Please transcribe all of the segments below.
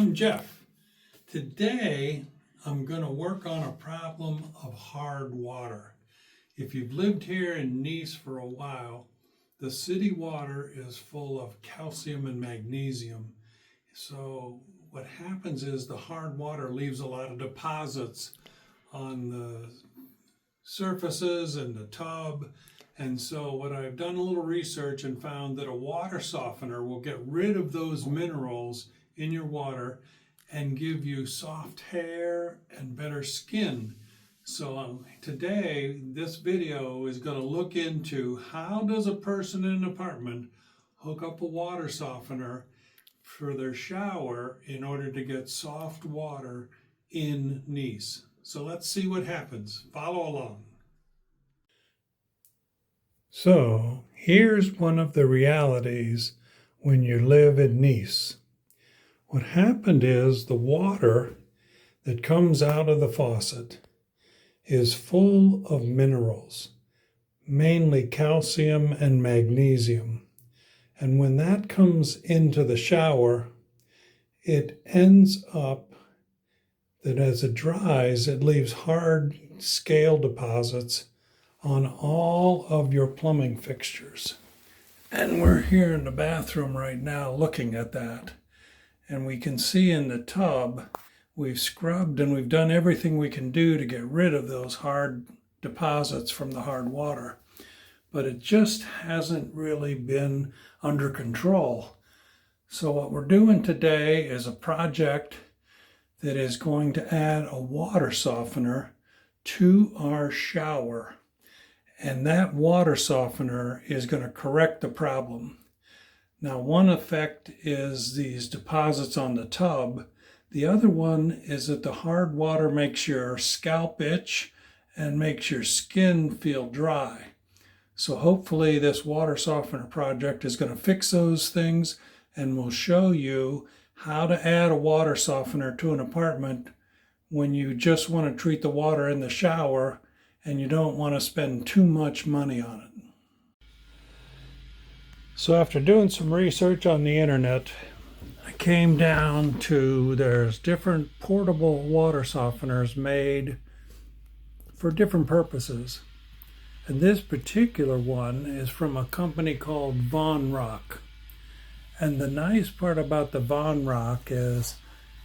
I'm Jeff. Today I'm going to work on a problem of hard water. If you've lived here in Nice for a while, the city water is full of calcium and magnesium. So what happens is the hard water leaves a lot of deposits on the surfaces and the tub. And so what I've done a little research and found that a water softener will get rid of those minerals in your water and give you soft hair and better skin. So today, this video is going to look into how does a person in an apartment hook up a water softener for their shower in order to get soft water in Nice. So let's see what happens. Follow along. So here's one of the realities when you live in Nice. What happened is the water that comes out of the faucet is full of minerals, mainly calcium and magnesium. And when that comes into the shower, it ends up that as it dries, it leaves hard scale deposits on all of your plumbing fixtures. And we're here in the bathroom right now looking at that. And we can see in the tub, we've scrubbed and we've done everything we can do to get rid of those hard deposits from the hard water. But it just hasn't really been under control. So what we're doing today is a project that is going to add a water softener to our shower. And that water softener is going to correct the problem. Now, one effect is these deposits on the tub. The other one is that the hard water makes your scalp itch and makes your skin feel dry. So hopefully this water softener project is going to fix those things and will show you how to add a water softener to an apartment when you just want to treat the water in the shower and you don't want to spend too much money on it. So after doing some research on the internet, I came down to there's different portable water softeners made for different purposes. And this particular one is from a company called Von Rock. And the nice part about the Von Rock is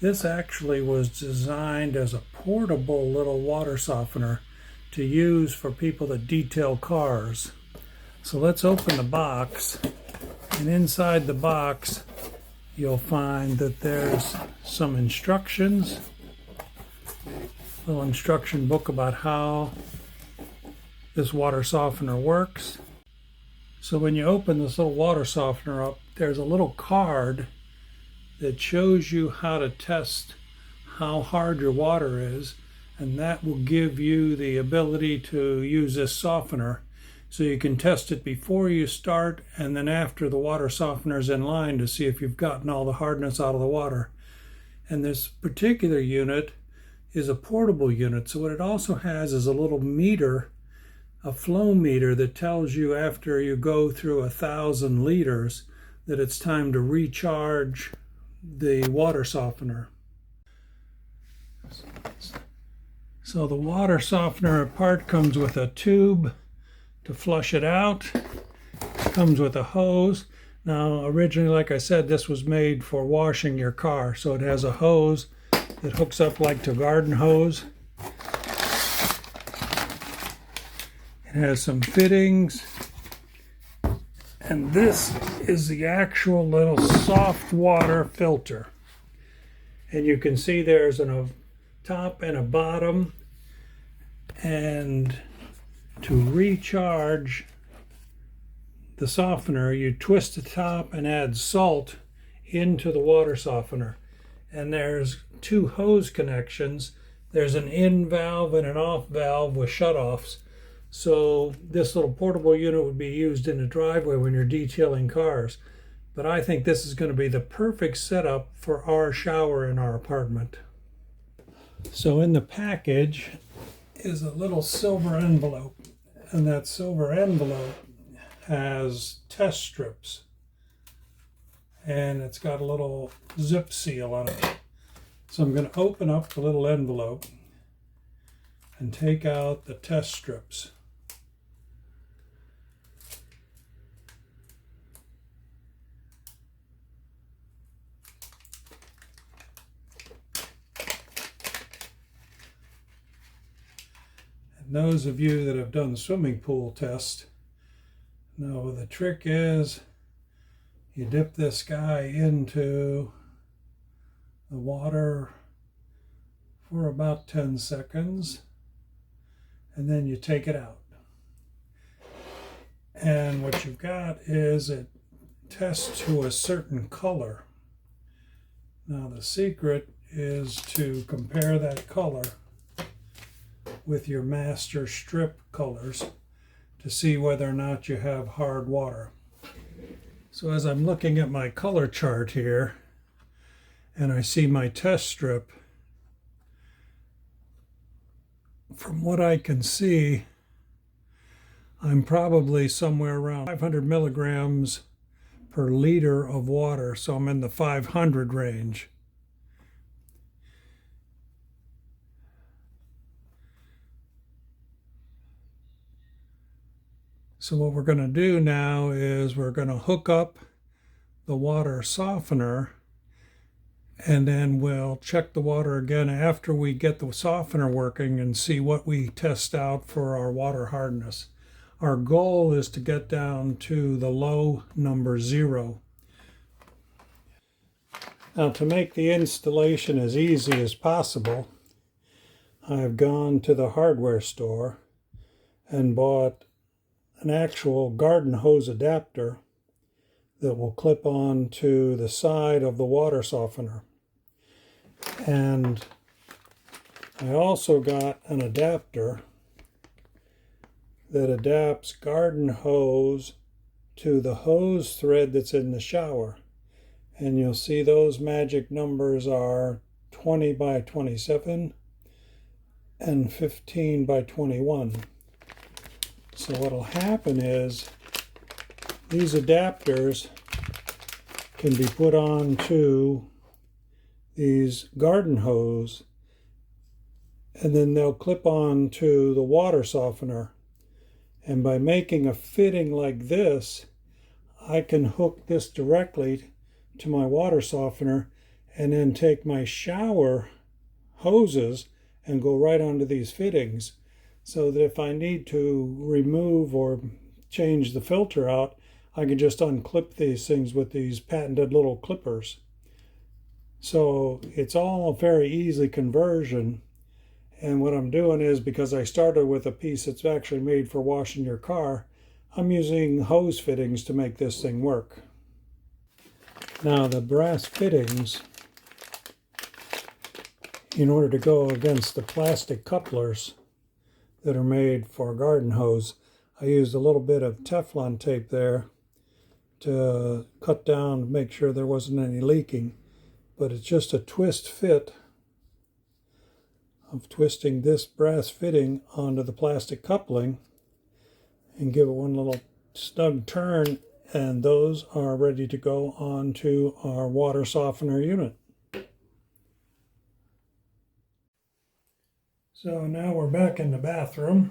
this actually was designed as a portable little water softener to use for people that detail cars. So let's open the box, and inside the box you'll find that there's some instructions, a little instruction book about how this water softener works. So when you open this little water softener up, there's a little card that shows you how to test how hard your water is, and that will give you the ability to use this softener. So you can test it before you start and then after the water softener is in line to see if you've gotten all the hardness out of the water. And this particular unit is a portable unit. So what it also has is a little meter, a flow meter that tells you after you go through 1,000 liters that it's time to recharge the water softener. So the water softener part comes with a tube to flush it out. It comes with a hose. Now originally, like I said, this was made for washing your car. So it has a hose that hooks up like to garden hose. It has some fittings. And this is the actual little soft water filter. And you can see there's a top and a bottom. And to recharge the softener, you twist the top and add salt into the water softener. And there's two hose connections. There's an in valve and an off valve with shutoffs. So this little portable unit would be used in the driveway when you're detailing cars. But I think this is going to be the perfect setup for our shower in our apartment. So in the package is a little silver envelope, and that silver envelope has test strips, and it's got a little zip seal on it. So I'm going to open up the little envelope and take out the test strips. And those of you that have done the swimming pool test know the trick is you dip this guy into the water for about 10 seconds and then you take it out. And what you've got is it tests to a certain color. Now the secret is to compare that color with your master strip colors to see whether or not you have hard water. So as I'm looking at my color chart here and I see my test strip, from what I can see, I'm probably somewhere around 500 milligrams per liter of water, so I'm in the 500 range. So what we're going to do now is we're going to hook up the water softener, and then we'll check the water again after we get the softener working and see what we test out for our water hardness. Our goal is to get down to the low number 0. Now, to make the installation as easy as possible, I've gone to the hardware store and bought an actual garden hose adapter that will clip on to the side of the water softener. And I also got an adapter that adapts garden hose to the hose thread that's in the shower. And you'll see those magic numbers are 20 by 27 and 15 by 21. So what'll happen is these adapters can be put on to these garden hose, and then they'll clip on to the water softener. And by making a fitting like this, I can hook this directly to my water softener and then take my shower hoses and go right onto these fittings, so that if I need to remove or change the filter out, I can just unclip these things with these patented little clippers. So it's all a very easy conversion. And what I'm doing is, because I started with a piece that's actually made for washing your car, I'm using hose fittings to make this thing work. Now the brass fittings, in order to go against the plastic couplers that are made for a garden hose, I used a little bit of Teflon tape there to cut down to make sure there wasn't any leaking. But it's just a twist fit of twisting this brass fitting onto the plastic coupling and give it one little snug turn, and those are ready to go onto our water softener unit. So now we're back in the bathroom.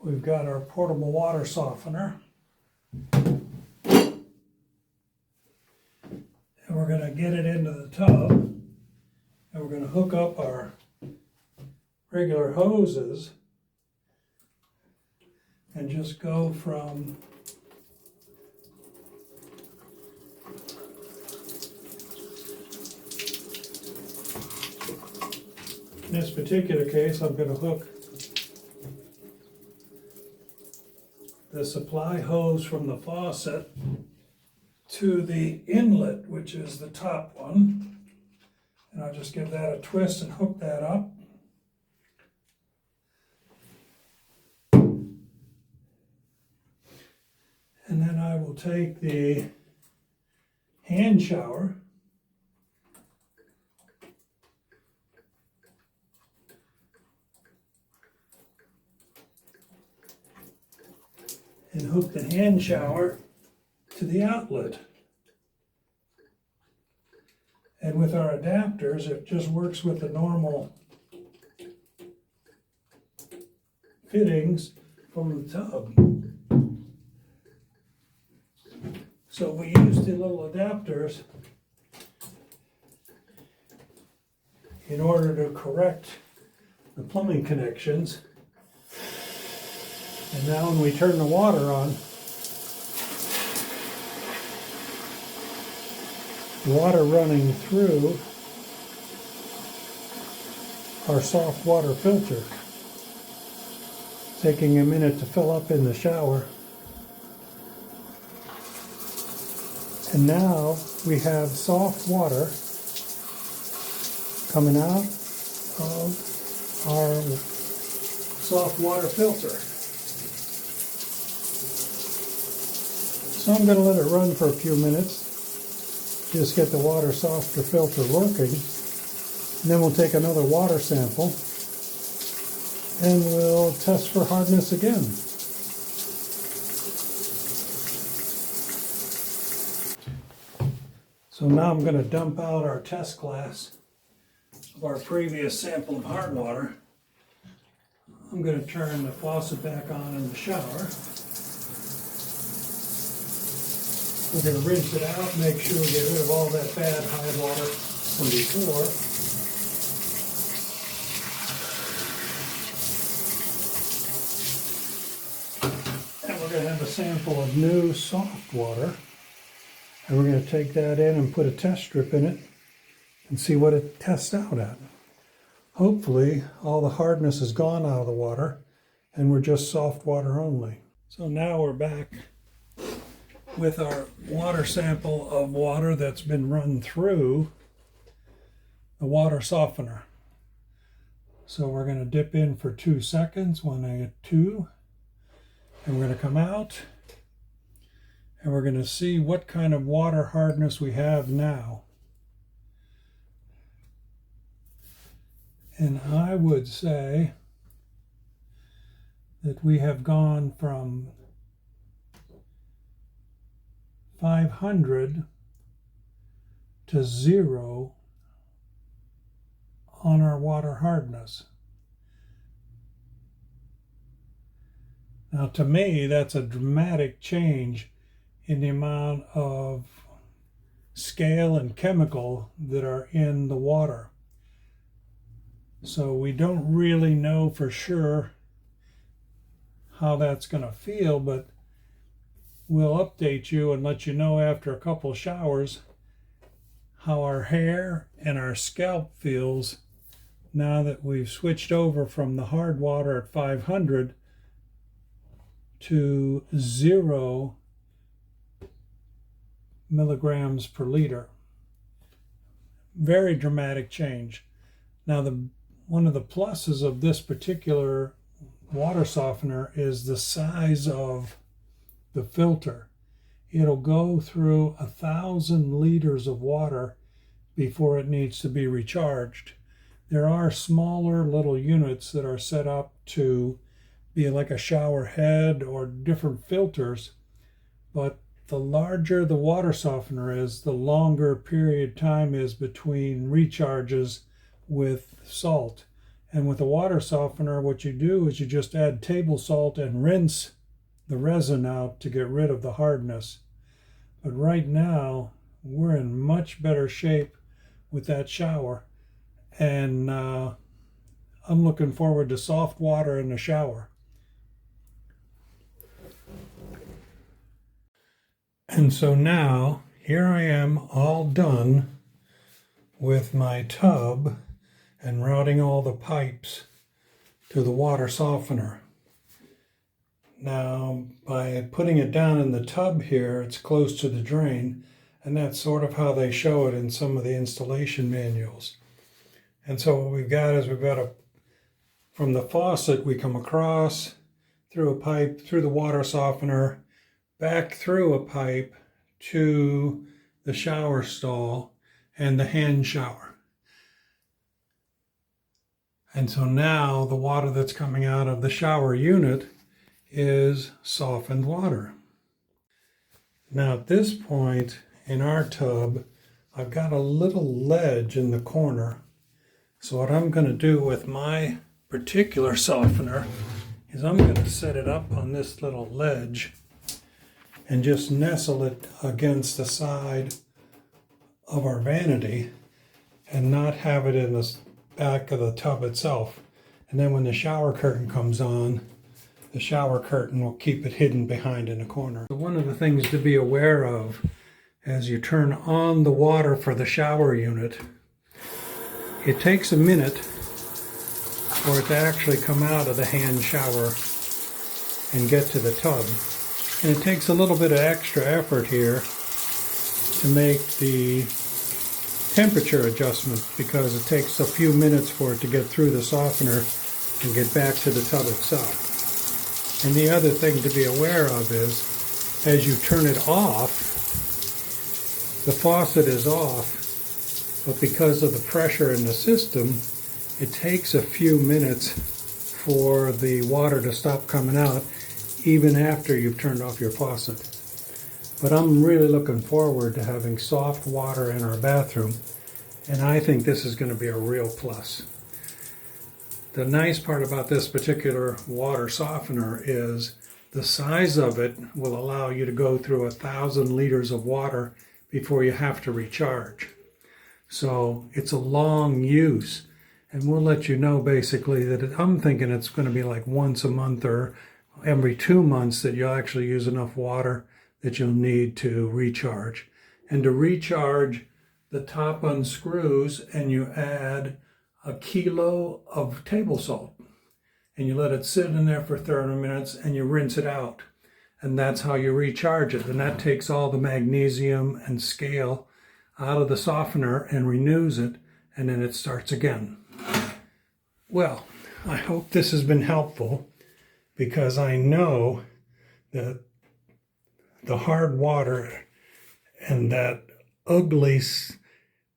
We've got our portable water softener. And we're going to get it into the tub. And we're going to hook up our regular hoses and just go from in this particular case, I'm going to hook the supply hose from the faucet to the inlet, which is the top one. And I'll just give that a twist and hook that up. And then I will take the hand shower and hook the hand shower to the outlet. And And with our adapters, it just works with the normal fittings from the tub. So we use the little adapters in order to correct the plumbing connections. And now when we turn the water on, water running through our soft water filter, taking a minute to fill up in the shower. And now we have soft water coming out of our soft water filter. So I'm going to let it run for a few minutes, just get the water softer filter working. And then we'll take another water sample and we'll test for hardness again. So now I'm going to dump out our test glass of our previous sample of hard water. I'm going to turn the faucet back on in the shower. We're going to rinse it out, make sure we get rid of all that bad hard water from before. And we're going to have a sample of new soft water. And we're going to take that in and put a test strip in it and see what it tests out at. Hopefully all the hardness is gone out of the water and we're just soft water only. So now we're back with our water sample of water that's been run through the water softener. So we're going to dip in for 2 seconds, 1 and 2, and we're going to come out and we're going to see what kind of water hardness we have now. And I would say that we have gone from 500 to 0 on our water hardness. Now to me, that's a dramatic change in the amount of scale and chemical that are in the water. So we don't really know for sure how that's going to feel, but we'll update you and let you know after a couple showers how our hair and our scalp feels now that we've switched over from the hard water at 500 to 0 milligrams per liter. Very dramatic change. Now one of the pluses of this particular water softener is the size of the filter. It'll go through 1,000 liters of water before it needs to be recharged. There are smaller little units that are set up to be like a shower head or different filters, but the larger the water softener is, the longer period time is between recharges with salt. And with a water softener, what you do is you just add table salt and rinse the resin out to get rid of the hardness. But right now, we're in much better shape with that shower. And I'm looking forward to soft water in the shower. And so now, here I am all done with my tub and routing all the pipes to the water softener. Now, by putting it down in the tub here, it's close to the drain, and that's sort of how they show it in some of the installation manuals. And so what we've got is from the faucet, we come across through a pipe, through the water softener, back through a pipe to the shower stall and the hand shower. And so now the water that's coming out of the shower unit is softened water. Now at this point in our tub, I've got a little ledge in the corner. So what I'm going to do with my particular softener is I'm going to set it up on this little ledge and just nestle it against the side of our vanity and not have it in the back of the tub itself. And then when the shower curtain comes on, the shower curtain will keep it hidden behind in a corner. So one of the things to be aware of as you turn on the water for the shower unit, it takes a minute for it to actually come out of the hand shower and get to the tub. And it takes a little bit of extra effort here to make the temperature adjustment because it takes a few minutes for it to get through the softener and get back to the tub itself. And the other thing to be aware of is as you turn it off, the faucet is off, but because of the pressure in the system, it takes a few minutes for the water to stop coming out even after you've turned off your faucet. But I'm really looking forward to having soft water in our bathroom, and I think this is going to be a real plus. The nice part about this particular water softener is the size of it will allow you to go through 1,000 liters of water before you have to recharge. So it's a long use, and we'll let you know basically that I'm thinking it's going to be like once a month or every 2 months that you'll actually use enough water that you'll need to recharge. And to recharge, the top unscrews and you add a kilo of table salt and you let it sit in there for 30 minutes and you rinse it out. And that's how you recharge it. And that takes all the magnesium and scale out of the softener and renews it, and then it starts again. Well, I hope this has been helpful because I know that the hard water and that ugly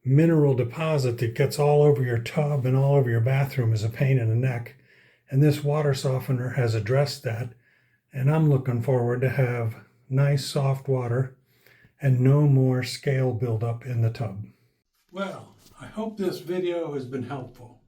mineral deposit that gets all over your tub and all over your bathroom is a pain in the neck. And this water softener has addressed that. And I'm looking forward to have nice soft water and no more scale buildup in the tub. Well, I hope this video has been helpful.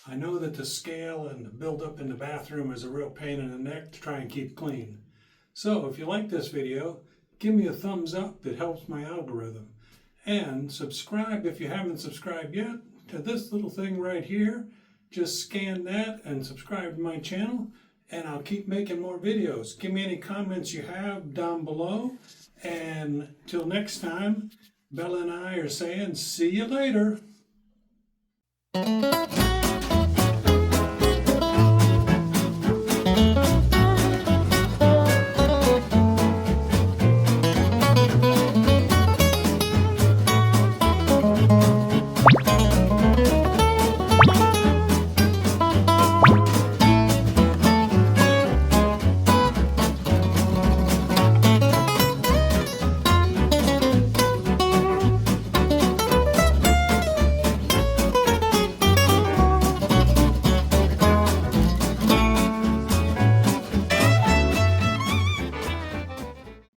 I know that the scale and the buildup in the bathroom is a real pain in the neck to try and keep clean. So if you like this video, give me a thumbs up. It helps my algorithm. And subscribe if you haven't subscribed yet to this little thing right here. Just scan that and subscribe to my channel, and I'll keep making more videos. Give me any comments you have down below. And till next time, Bella and I are saying, see you later.